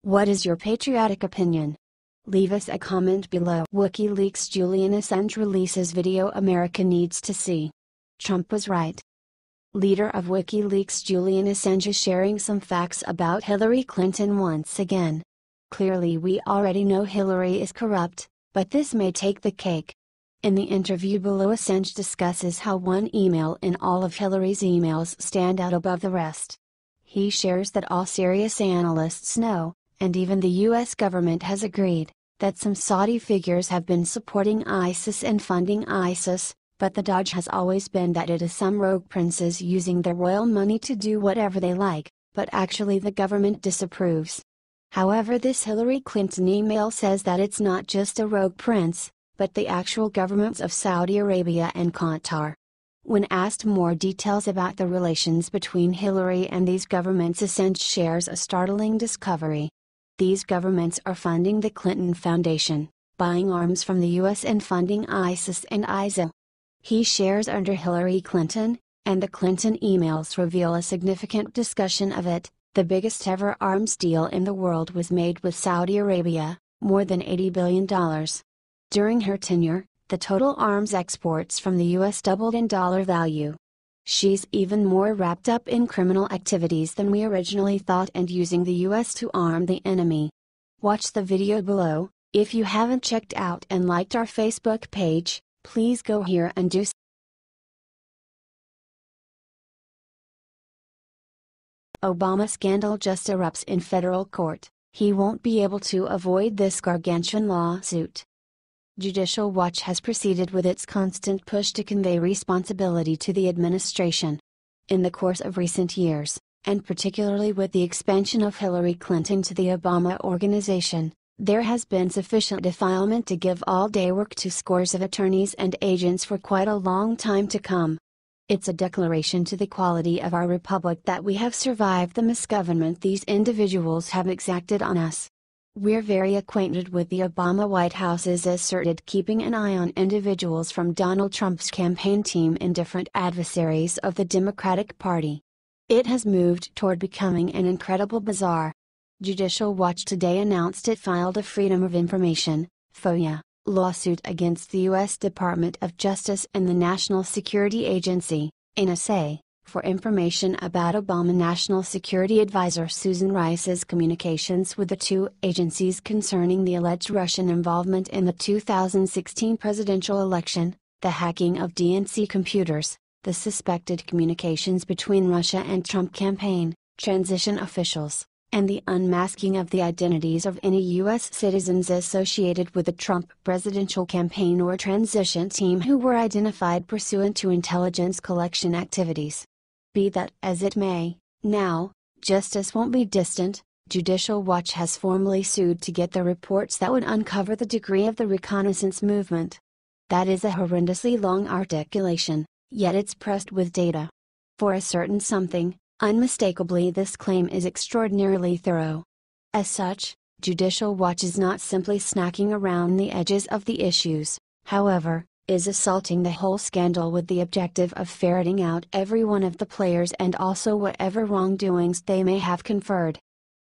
What is your patriotic opinion? Leave us a comment below. WikiLeaks' Julian Assange releases video America needs to see. Trump was right. Leader of WikiLeaks Julian Assange is sharing some facts about Hillary Clinton once again. Clearly we already know Hillary is corrupt, but this may take the cake. In the interview below, Assange discusses how one email in all of Hillary's emails stand out above the rest. He shares that all serious analysts know, and even the US government has agreed, that some Saudi figures have been supporting ISIS and funding ISIS, but the dodge has always been that it is some rogue princes using their royal money to do whatever they like, but actually the government disapproves. However, this Hillary Clinton email says that it's not just a rogue prince, but the actual governments of Saudi Arabia and Qatar. When asked more details about the relations between Hillary and these governments, Assange shares a startling discovery. These governments are funding the Clinton Foundation, buying arms from the US and funding ISIS and ISIL. He shares under Hillary Clinton, and the Clinton emails reveal a significant discussion of it. The biggest ever arms deal in the world was made with Saudi Arabia, more than $80 billion. During her tenure, the total arms exports from the US doubled in dollar value. She's even more wrapped up in criminal activities than we originally thought and using the US to arm the enemy. Watch the video below. If you haven't checked out and liked our Facebook page, please go here and do so. Obama scandal just erupts in federal court. He won't be able to avoid this gargantuan lawsuit. Judicial Watch has proceeded with its constant push to convey responsibility to the administration. In the course of recent years, and particularly with the expansion of Hillary Clinton to the Obama organization, there has been sufficient defilement to give all-day work to scores of attorneys and agents for quite a long time to come. It's a declaration to the quality of our republic that we have survived the misgovernment these individuals have exacted on us. We're very acquainted with the Obama White House's asserted keeping an eye on individuals from Donald Trump's campaign team and different adversaries of the Democratic Party. It has moved toward becoming an incredible bazaar. Judicial Watch today announced it filed a Freedom of Information (FOIA) lawsuit against the U.S. Department of Justice and the National Security Agency, NSA, for information about Obama National Security Advisor Susan Rice's communications with the two agencies concerning the alleged Russian involvement in the 2016 presidential election, the hacking of DNC computers, the suspected communications between Russia and Trump campaign, transition officials, and the unmasking of the identities of any U.S. citizens associated with the Trump presidential campaign or transition team who were identified pursuant to intelligence collection activities. Be that as it may, now, justice won't be distant. Judicial Watch has formally sued to get the reports that would uncover the degree of the reconnaissance movement. That is a horrendously long articulation, yet it's pressed with data. For a certain something, unmistakably this claim is extraordinarily thorough. As such, Judicial Watch is not simply snacking around the edges of the issues, however, is assaulting the whole scandal with the objective of ferreting out every one of the players and also whatever wrongdoings they may have conferred.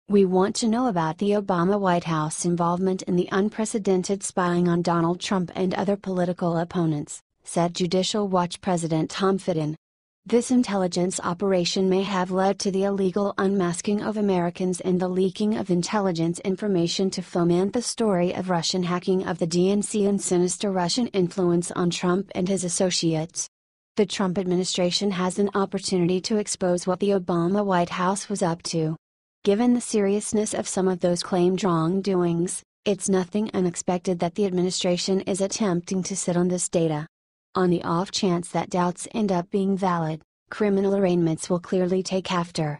We want to know about the Obama White House involvement in the unprecedented spying on Donald Trump and other political opponents, said Judicial Watch President Tom Fitton. This intelligence operation may have led to the illegal unmasking of Americans and the leaking of intelligence information to foment the story of Russian hacking of the DNC and sinister Russian influence on Trump and his associates. The Trump administration has an opportunity to expose what the Obama White House was up to. Given the seriousness of some of those claimed wrongdoings, it's nothing unexpected that the administration is attempting to sit on this data. On the off chance that doubts end up being valid, criminal arraignments will clearly take after.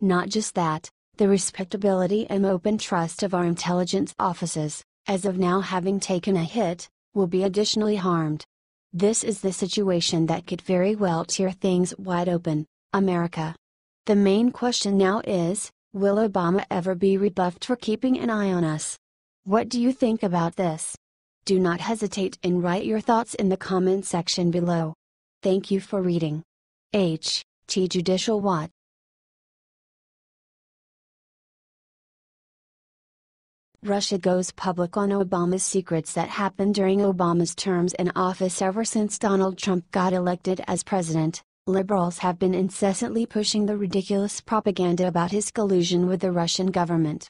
Not just that, the respectability and open trust of our intelligence offices, as of now having taken a hit, will be additionally harmed. This is the situation that could very well tear things wide open, America. The main question now is, will Obama ever be rebuffed for keeping an eye on us? What do you think about this? Do not hesitate and write your thoughts in the comment section below. Thank you for reading. H.T. Judicial Watch. Russia goes public on Obama's secrets that happened during Obama's terms in office. Ever since Donald Trump got elected as president, liberals have been incessantly pushing the ridiculous propaganda about his collusion with the Russian government.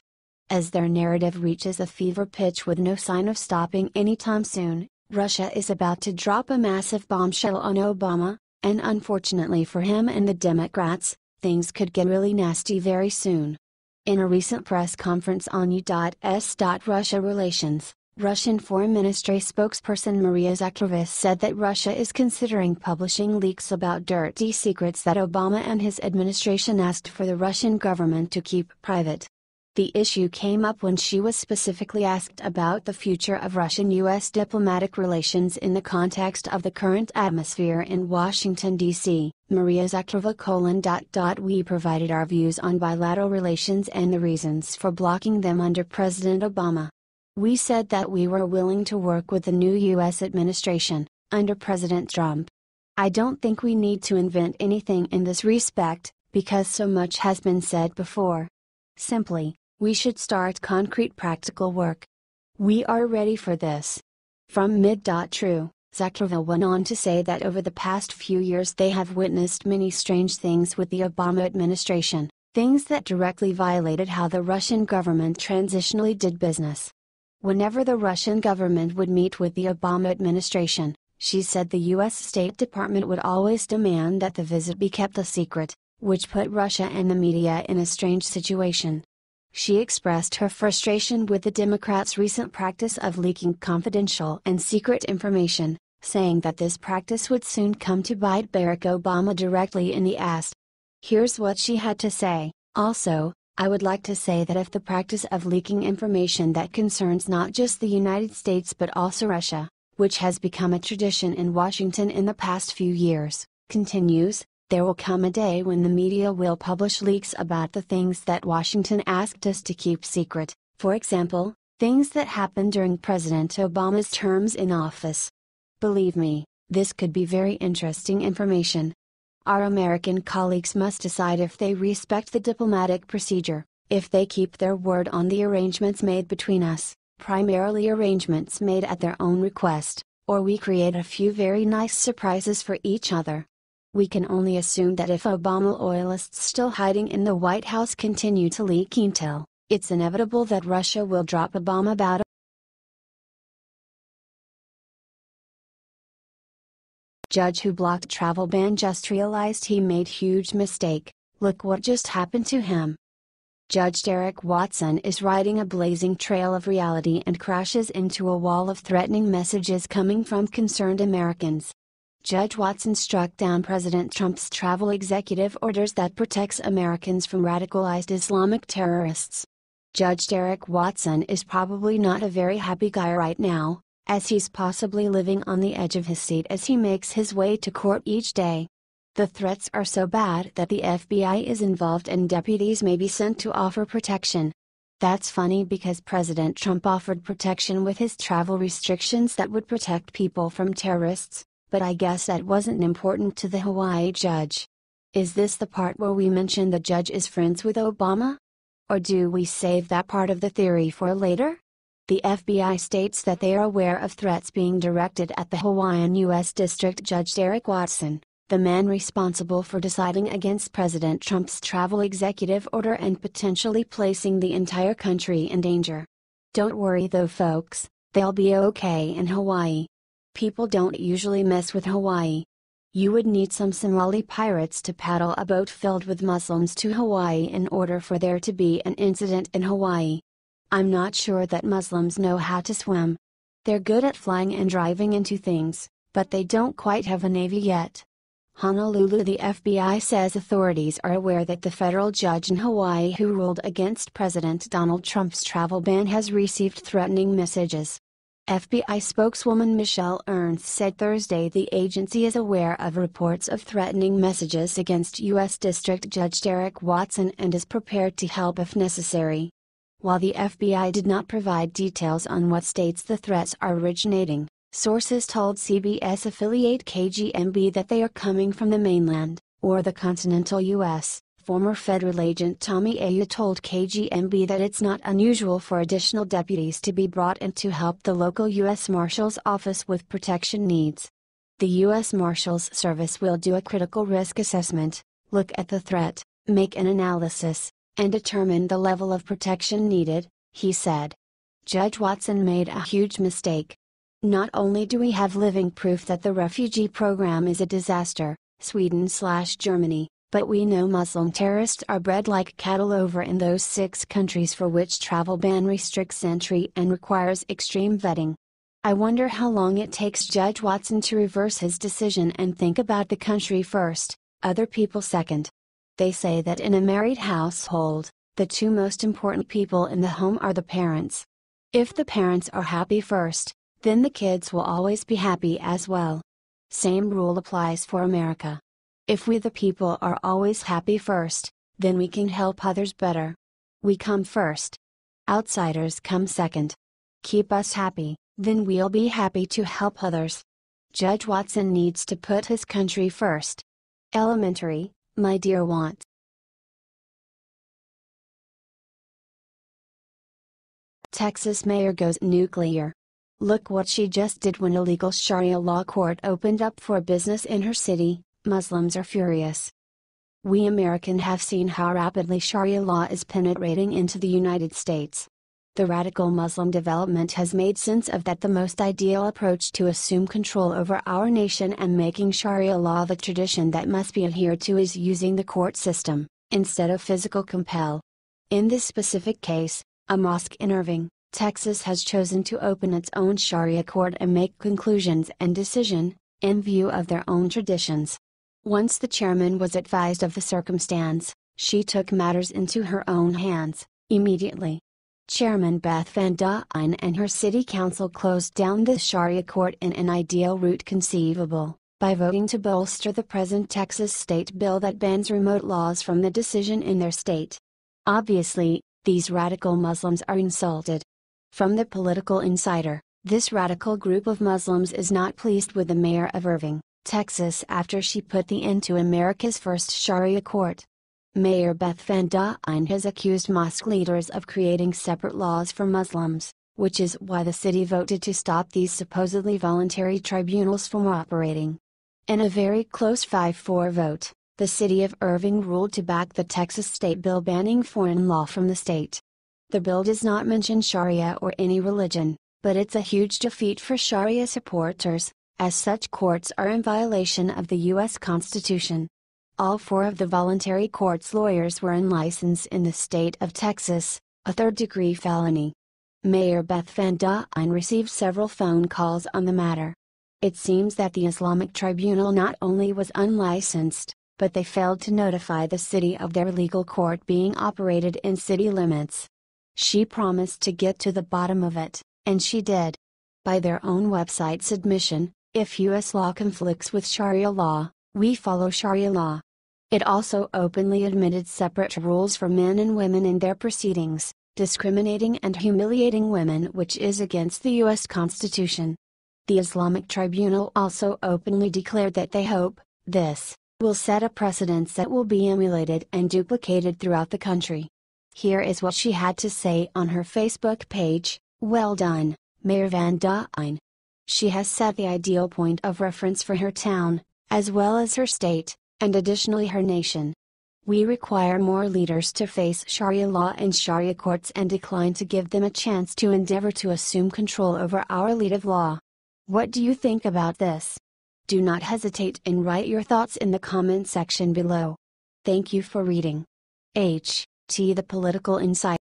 As their narrative reaches a fever pitch with no sign of stopping anytime soon, Russia is about to drop a massive bombshell on Obama, and unfortunately for him and the Democrats, things could get really nasty very soon. In a recent press conference on U.S. Russia relations, Russian Foreign Ministry spokesperson Maria Zakharova said that Russia is considering publishing leaks about dirty secrets that Obama and his administration asked for the Russian government to keep private. The issue came up when she was specifically asked about the future of Russian-U.S. diplomatic relations in the context of the current atmosphere in Washington, D.C. Maria Zakharova: We provided our views on bilateral relations and the reasons for blocking them under President Obama. We said that we were willing to work with the new U.S. administration, under President Trump. I don't think we need to invent anything in this respect, because so much has been said before. Simply, we should start concrete practical work. We are ready for this. From mid.true, Zakharova went on to say that over the past few years they have witnessed many strange things with the Obama administration, things that directly violated how the Russian government transitionally did business. Whenever the Russian government would meet with the Obama administration, she said the U.S. State Department would always demand that the visit be kept a secret, which put Russia and the media in a strange situation. She expressed her frustration with the Democrats' recent practice of leaking confidential and secret information, saying that this practice would soon come to bite Barack Obama directly in the ass. Here's what she had to say: Also, I would like to say that if the practice of leaking information that concerns not just the United States but also Russia, which has become a tradition in Washington in the past few years, continues, there will come a day when the media will publish leaks about the things that Washington asked us to keep secret, for example, things that happened during President Obama's terms in office. Believe me, this could be very interesting information. Our American colleagues must decide if they respect the diplomatic procedure, if they keep their word on the arrangements made between us, primarily arrangements made at their own request, or we create a few very nice surprises for each other. We can only assume that if Obama loyalists still hiding in the White House continue to leak intel, it's inevitable that Russia will drop a bomb about judge who blocked travel ban just realized he made huge mistake. Look what just happened to him. Judge Derek Watson is riding a blazing trail of reality and crashes into a wall of threatening messages coming from concerned Americans. Judge Watson struck down President Trump's travel executive orders that protects Americans from radicalized Islamic terrorists. Judge Derek Watson is probably not a very happy guy right now, as he's possibly living on the edge of his seat as he makes his way to court each day. The threats are so bad that the FBI is involved and deputies may be sent to offer protection. That's funny because President Trump offered protection with his travel restrictions that would protect people from terrorists, but I guess that wasn't important to the Hawaii judge. Is this the part where we mention the judge is friends with Obama? Or do we save that part of the theory for later? The FBI states that they are aware of threats being directed at the Hawaiian U.S. District Judge Derek Watson, the man responsible for deciding against President Trump's travel executive order and potentially placing the entire country in danger. Don't worry though folks, they'll be okay in Hawaii. People don't usually mess with Hawaii. You would need some Somali pirates to paddle a boat filled with Muslims to Hawaii in order for there to be an incident in Hawaii. I'm not sure that Muslims know how to swim. They're good at flying and driving into things, but they don't quite have a navy yet. Honolulu. The FBI says authorities are aware that the federal judge in Hawaii who ruled against President Donald Trump's travel ban has received threatening messages. FBI spokeswoman Michelle Ernst said Thursday the agency is aware of reports of threatening messages against U.S. District Judge Derek Watson and is prepared to help if necessary. While the FBI did not provide details on what states the threats are originating, sources told CBS affiliate KGMB that they are coming from the mainland, or the continental U.S., former federal agent Tommy Aya told KGMB that it's not unusual for additional deputies to be brought in to help the local U.S. Marshal's Office with protection needs. The U.S. Marshal's Service will do a critical risk assessment, look at the threat, make an analysis, and determine the level of protection needed, he said. Judge Watson made a huge mistake. Not only do we have living proof that the refugee program is a disaster, Sweden/Germany, but we know Muslim terrorists are bred like cattle over in those 6 countries for which travel ban restricts entry and requires extreme vetting. I wonder how long it takes Judge Watson to reverse his decision and think about the country first, other people second. They say that in a married household, the 2 most important people in the home are the parents. If the parents are happy first, then the kids will always be happy as well. Same rule applies for America. If we the people are always happy first, then we can help others better. We come first. Outsiders come second. Keep us happy, then we'll be happy to help others. Judge Watson needs to put his country first. Elementary, my dear want. Texas mayor goes nuclear. Look what she just did when illegal Sharia law court opened up for business in her city. Muslims are furious. We Americans have seen how rapidly Sharia law is penetrating into the United States. The radical Muslim development has made sense of that the most ideal approach to assume control over our nation and making Sharia law the tradition that must be adhered to is using the court system, instead of physical compel. In this specific case, a mosque in Irving, Texas has chosen to open its own Sharia court and make conclusions and decision, in view of their own traditions. Once the chairman was advised of the circumstance, she took matters into her own hands, immediately. Chairman Beth Van Duyn and her city council closed down the Sharia court in an ideal route conceivable, by voting to bolster the present Texas state bill that bans remote laws from the decision in their state. Obviously, these radical Muslims are insulted. From the Political Insider, this radical group of Muslims is not pleased with the mayor of Irving, Texas after she put the end to America's first Sharia court. Mayor Beth Van Duyn has accused mosque leaders of creating separate laws for Muslims, which is why the city voted to stop these supposedly voluntary tribunals from operating. In a very close 5-4 vote, the city of Irving ruled to back the Texas state bill banning foreign law from the state. The bill does not mention Sharia or any religion, but it's a huge defeat for Sharia supporters, as such courts are in violation of the U.S. Constitution. All 4 of the voluntary court's lawyers were unlicensed in the state of Texas, a third-degree felony. Mayor Beth Van Duyn received several phone calls on the matter. It seems that the Islamic Tribunal not only was unlicensed, but they failed to notify the city of their legal court being operated in city limits. She promised to get to the bottom of it, and she did. By their own website's admission, if U.S. law conflicts with Sharia law, we follow Sharia law. It also openly admitted separate rules for men and women in their proceedings, discriminating and humiliating women, which is against the U.S. Constitution. The Islamic Tribunal also openly declared that they hope this will set a precedent that will be emulated and duplicated throughout the country. Here is what she had to say on her Facebook page. Well done, Mayor Van Duyn. She has set the ideal point of reference for her town, as well as her state, and additionally her nation. We require more leaders to face Sharia law and Sharia courts and decline to give them a chance to endeavor to assume control over our lead of law. What do you think about this? Do not hesitate and write your thoughts in the comment section below. Thank you for reading. The Political Insider.